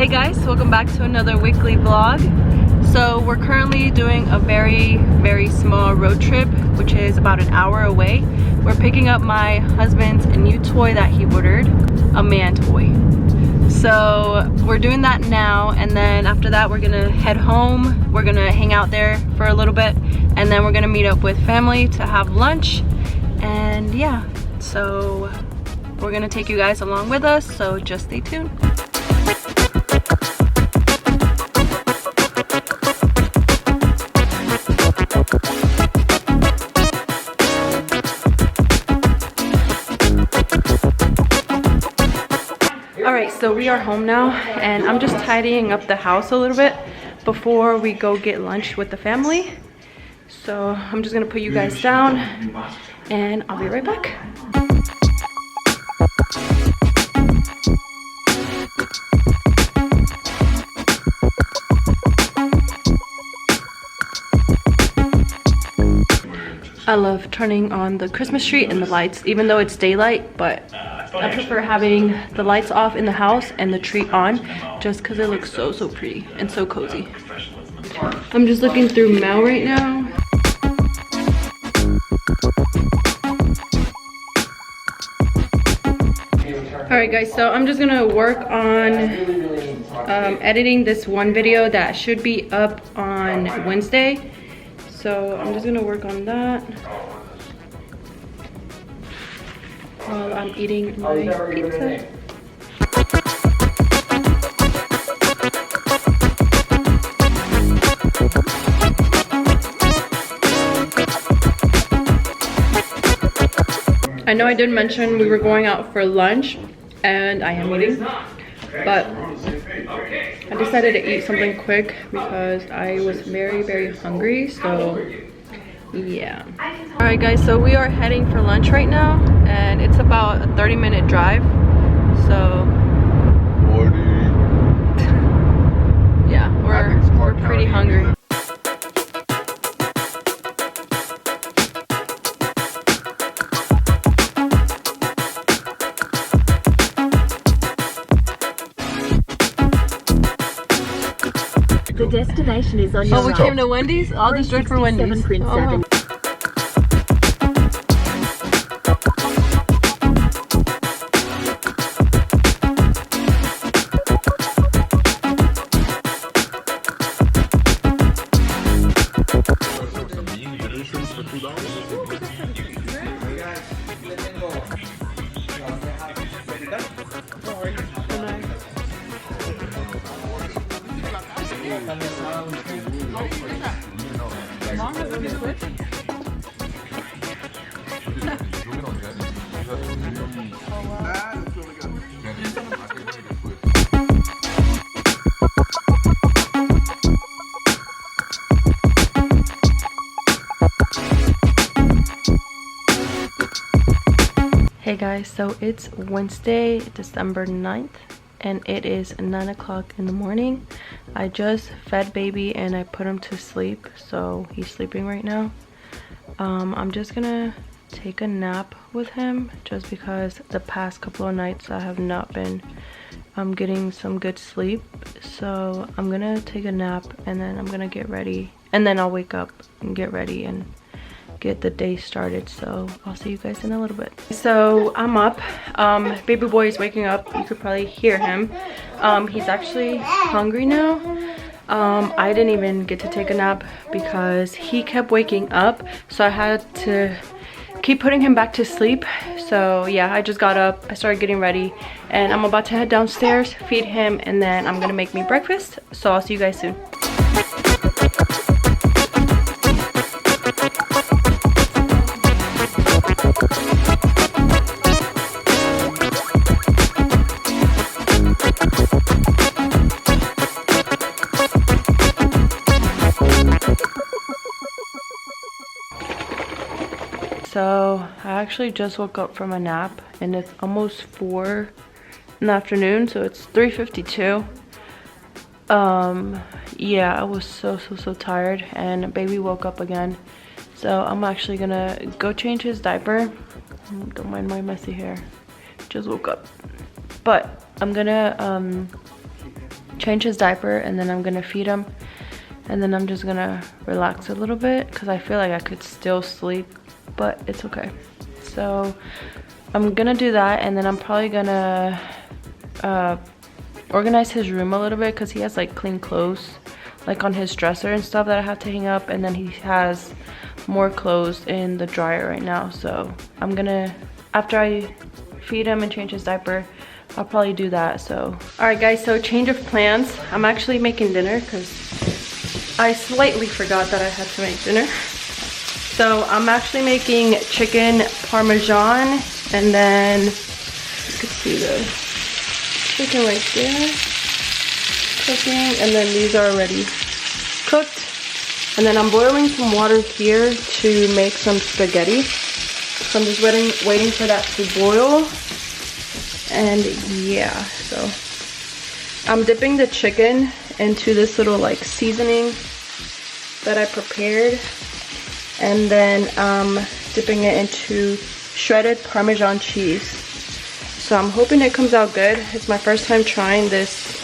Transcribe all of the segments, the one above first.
Hey guys, welcome back to another weekly vlog. So we're currently doing a very small road trip, which is about an hour away. We're picking up my husband's new toy that he ordered, a man toy. So we're doing that now, and then after that we're gonna head home. We're gonna hang out there for a little bit, and then we're gonna meet up with family to have lunch. And yeah, so we're gonna take you guys along with us, so just stay tuned. Alright, so we are home now, and I'm just tidying up the house a little bit before we go get lunch with the family. So I'm just gonna put you guys down and I'll be right back. I love turning on the Christmas tree and the lights, even though it's daylight, but I prefer having the lights off in the house and the tree on just because it looks so pretty and so cozy. I'm just looking through mail right now. Alright guys, so I'm just gonna work on editing this one video that should be up on Wednesday. So I'm just gonna work on that while I'm eating my pizza. I know I did mention we were going out for lunch, and I am eating, but I decided to eat something quick because I was very hungry, so yeah. Alright guys, so we are heading for lunch right now, and it's about a 30-minute drive, so yeah, we're pretty hungry. The destination is on your right. Oh, we came to Wendy's? I'll just drink for Wendy's. Oh. Hey guys, so it's Wednesday, December 9th, and it is 9 o'clock in the morning. I just fed baby and I put him to sleep, so he's sleeping right now. I'm just gonna take a nap with him just because the past couple of nights I have not been getting some good sleep. So I'm gonna take a nap, and then I'm gonna get ready, and then I'll wake up and get ready and get the day started. So I'll see you guys in a little bit. So I'm up. Baby boy is waking up. You could probably hear him. He's actually hungry now. I didn't even get to take a nap because he kept waking up, so I had to keep putting him back to sleep. So yeah, I just got up, I started getting ready, and I'm about to head downstairs, feed him, and then I'm gonna make me breakfast. So I'll see you guys soon. So I actually just woke up from a nap, and it's almost 4 in the afternoon, so it's 3:52. Yeah, I was so tired, and baby woke up again, so I'm actually gonna go change his diaper. Don't mind my messy hair, just woke up. But I'm gonna change his diaper, and then I'm gonna feed him, and then I'm just gonna relax a little bit because I feel like I could still sleep, but it's okay. So I'm gonna do that, and then I'm probably gonna organize his room a little bit because he has like clean clothes like on his dresser and stuff that I have to hang up, and then he has more clothes in the dryer right now. So I'm gonna, after I feed him and change his diaper, I'll probably do that. So all right guys, so change of plans. I'm actually making dinner because I slightly forgot that I had to make dinner. So I'm actually making chicken parmesan, and then you can see the chicken right there cooking, and then these are already cooked, and then I'm boiling some water here to make some spaghetti. So I'm just waiting for that to boil. And yeah, so I'm dipping the chicken into this little like seasoning that I prepared, and then dipping it into shredded Parmesan cheese. So I'm hoping it comes out good. It's my first time trying this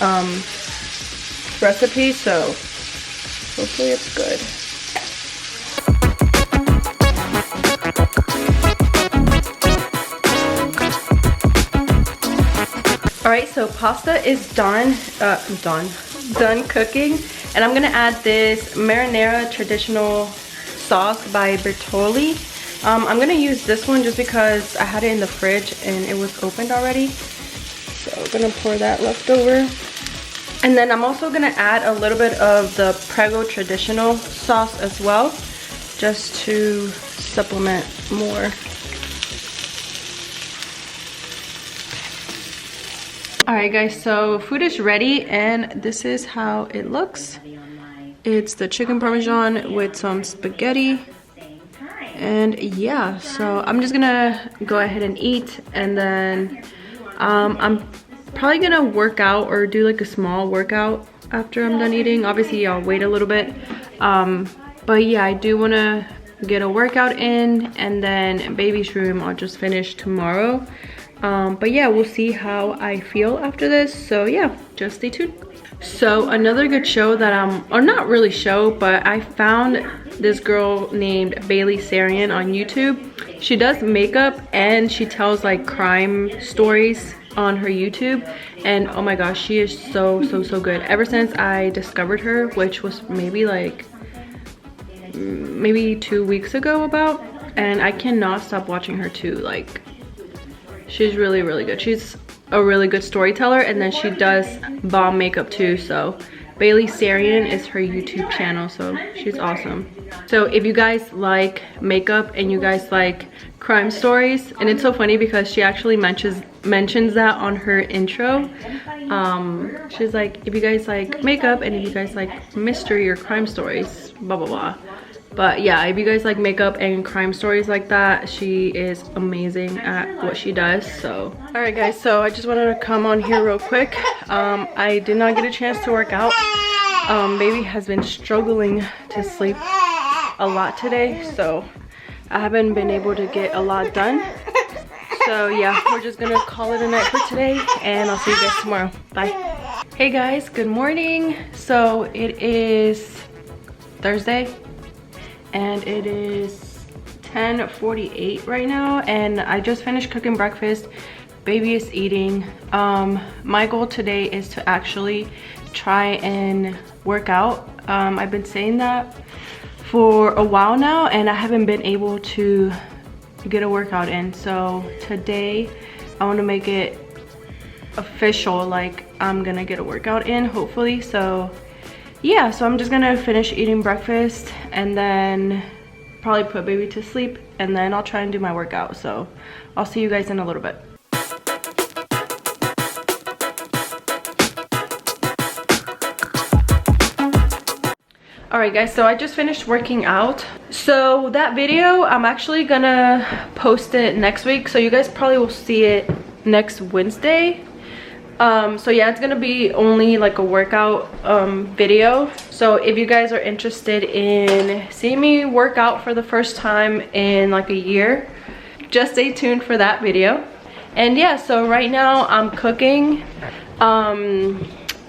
recipe, so hopefully it's good. All right, so pasta is done cooking, and I'm gonna add this marinara traditional sauce by Bertolli. I'm gonna use this one just because I had it in the fridge and it was opened already. So I'm gonna pour that leftover. And then I'm also gonna add a little bit of the Prego traditional sauce as well, just to supplement more. All right guys, so food is ready, and this is how it looks. It's the chicken parmesan with some spaghetti. And yeah, so I'm just gonna go ahead and eat, and then I'm probably gonna work out or do like a small workout after I'm done eating. Obviously I'll wait a little bit, but yeah, I do want to get a workout in, and then baby's room I'll just finish tomorrow. But yeah, we'll see how I feel after this. So yeah, just stay tuned. So another good show that or not really show, but I found this girl named Bailey Sarian on YouTube. She does makeup and she tells like crime stories on her YouTube, and oh my gosh, she is so good. Ever since I discovered her, which was maybe 2 weeks ago about, and I cannot stop watching her too. Like, she's really good. She's a really good storyteller, and then she does bomb makeup too. So Bailey Sarian is her YouTube channel, so she's awesome. So if you guys like makeup and you guys like crime stories, and it's so funny because she actually mentions that on her intro. She's like, if you guys like makeup and if you guys like mystery or crime stories, blah blah blah. But yeah, if you guys like makeup and crime stories like that, she is amazing at what she does. So all right guys, so I just wanted to come on here real quick. I did not get a chance to work out. Baby has been struggling to sleep a lot today, so I haven't been able to get a lot done. So yeah, we're just gonna call it a night for today, and I'll see you guys tomorrow. Bye. Hey guys, good morning. So it is Thursday, and it is 10:48 right now, and I just finished cooking breakfast. Baby is eating. My goal today is to actually try and work out. I've been saying that for a while now, and I haven't been able to get a workout in. So today I want to make it official, like I'm gonna get a workout in, hopefully. So yeah, so I'm just gonna finish eating breakfast and then probably put baby to sleep, and then I'll try and do my workout. So I'll see you guys in a little bit. All right guys, so I just finished working out. So that video, I'm actually gonna post it next week, so you guys probably will see it next Wednesday. So yeah, it's gonna be only like a workout video. So if you guys are interested in seeing me work out for the first time in like a year, just stay tuned for that video. And yeah, so right now I'm cooking.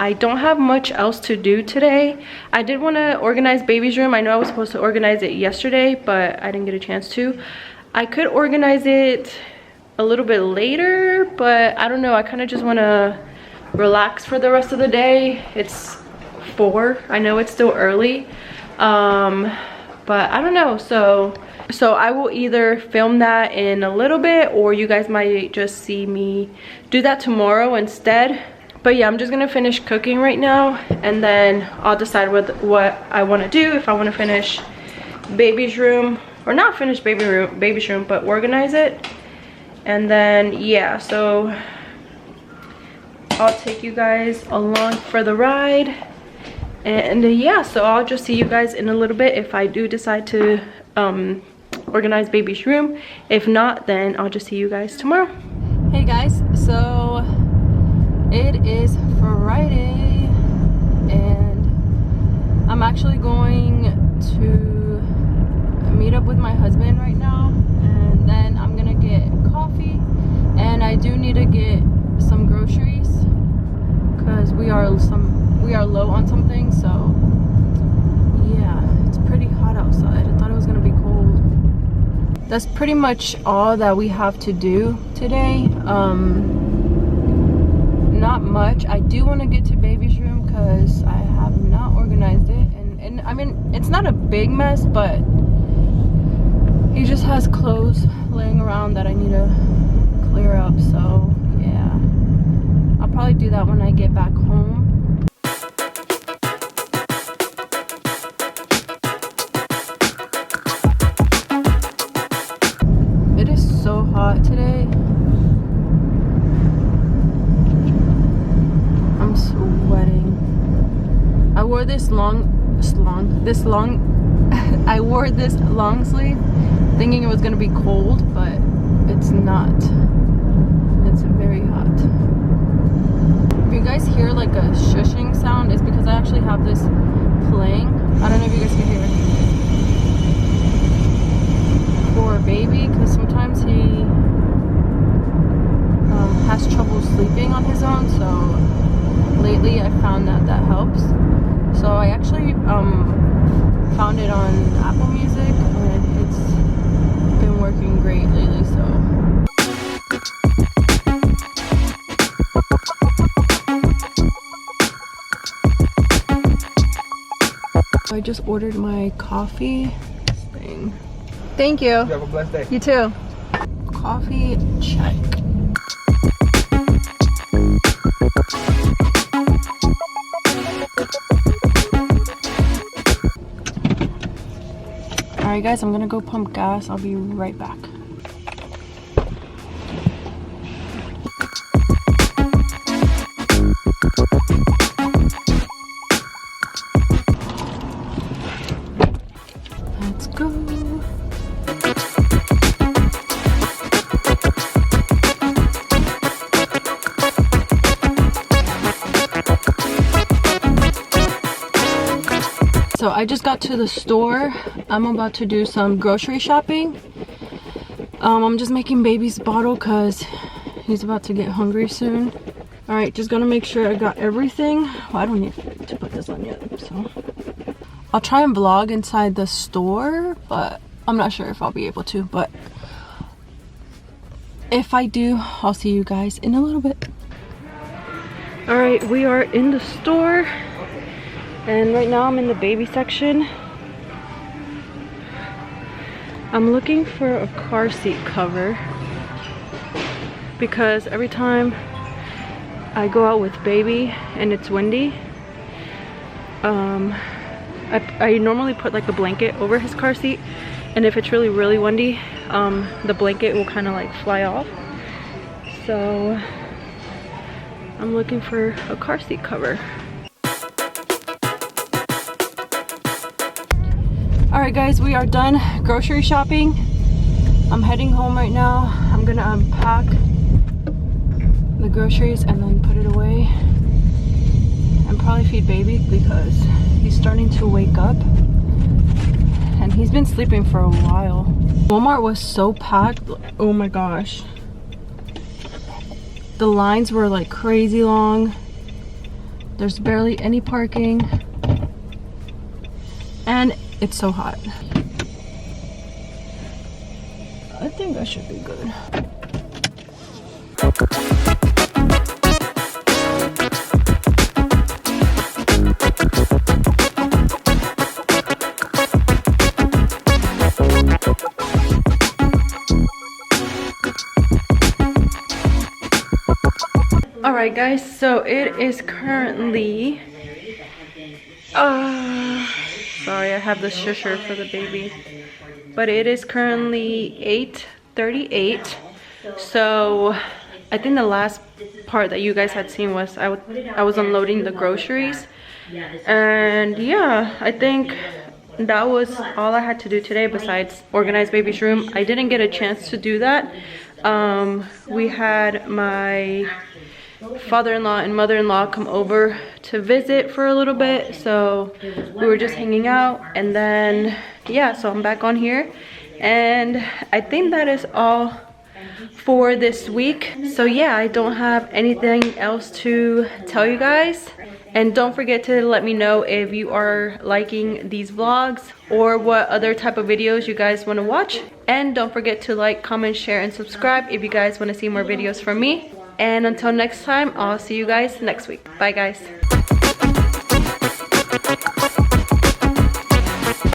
I don't have much else to do today. I did want to organize baby's room. I know I was supposed to organize it yesterday, but I didn't get a chance to. I could organize it a little bit later, but I don't know. I kind of just want to relax for the rest of the day. It's 4. I know it's still early, but I don't know. So I will either film that in a little bit, or you guys might just see me do that tomorrow instead. But yeah, I'm just gonna finish cooking right now, and then I'll decide what I want to do. If I want to finish baby's room, or not finish baby's room, but organize it. And then yeah, so I'll take you guys along for the ride. And yeah, so I'll just see you guys in a little bit if I do decide to organize baby's room. If not, then I'll just see you guys tomorrow. Hey guys, so it is Friday and I'm actually going to meet up with my husband right now, and then I'm gonna get coffee, and I do need to get some groceries because we are low on something. So yeah, it's pretty hot outside. I thought it was gonna be cold. That's pretty much all that we have to do today. Not much. I do want to get to baby's room because I have not organized it, and I mean, it's not a big mess, but he just has clothes laying around that I need to clear up. So yeah, I'll probably do that when I get back home. It is so hot today. I'm sweating. I wore this I wore this long sleeve thinking it was gonna be cold, but it's not. It's very hot. If you guys hear like a shushing sound, it's because I actually have this playing. I don't know if you guys can hear it. For baby, because sometimes he has trouble sleeping on his own, so lately I found that helps. So I actually found it on Apple Music, and it's been working great lately. So I just ordered my coffee thing. Thank you. You have a blessed day. You too. Coffee check. Alright guys, I'm gonna go pump gas. I'll be right back. Let's go. So I just got to the store. I'm about to do some grocery shopping. I'm just making baby's bottle because he's about to get hungry soon. All right, just gonna make sure I got everything. Well, I don't need to put this on yet, so. I'll try and vlog inside the store, but I'm not sure if I'll be able to. But if I do, I'll see you guys in a little bit. All right, we are in the store. And right now I'm in the baby section. I'm looking for a car seat cover because every time I go out with baby and it's windy, I normally put like a blanket over his car seat, and if it's really windy, the blanket will kind of like fly off. So I'm looking for a car seat cover. Alright guys, we are done grocery shopping. I'm heading home right now. I'm gonna unpack the groceries and then put it away and probably feed baby because he's starting to wake up and he's been sleeping for a while. Walmart was so packed. Oh my gosh. The lines were like crazy long. There's barely any parking. And it's so hot. I think I should be good. Alright guys, so it is currently sorry, I have the shusher for the baby, but it is currently 8:38. So I think the last part that you guys had seen was I was unloading the groceries, and yeah, I think that was all I had to do today besides organize baby's room. I didn't get a chance to do that. We had my father-in-law and mother-in-law come over to visit for a little bit, so we were just hanging out, and then yeah, so I'm back on here, and I think that is all for this week. So yeah, I don't have anything else to tell you guys, and don't forget to let me know if you are liking these vlogs or what other type of videos you guys want to watch, and don't forget to like, comment, share, and subscribe if you guys want to see more videos from me. And until next time, I'll see you guys next week. Bye guys.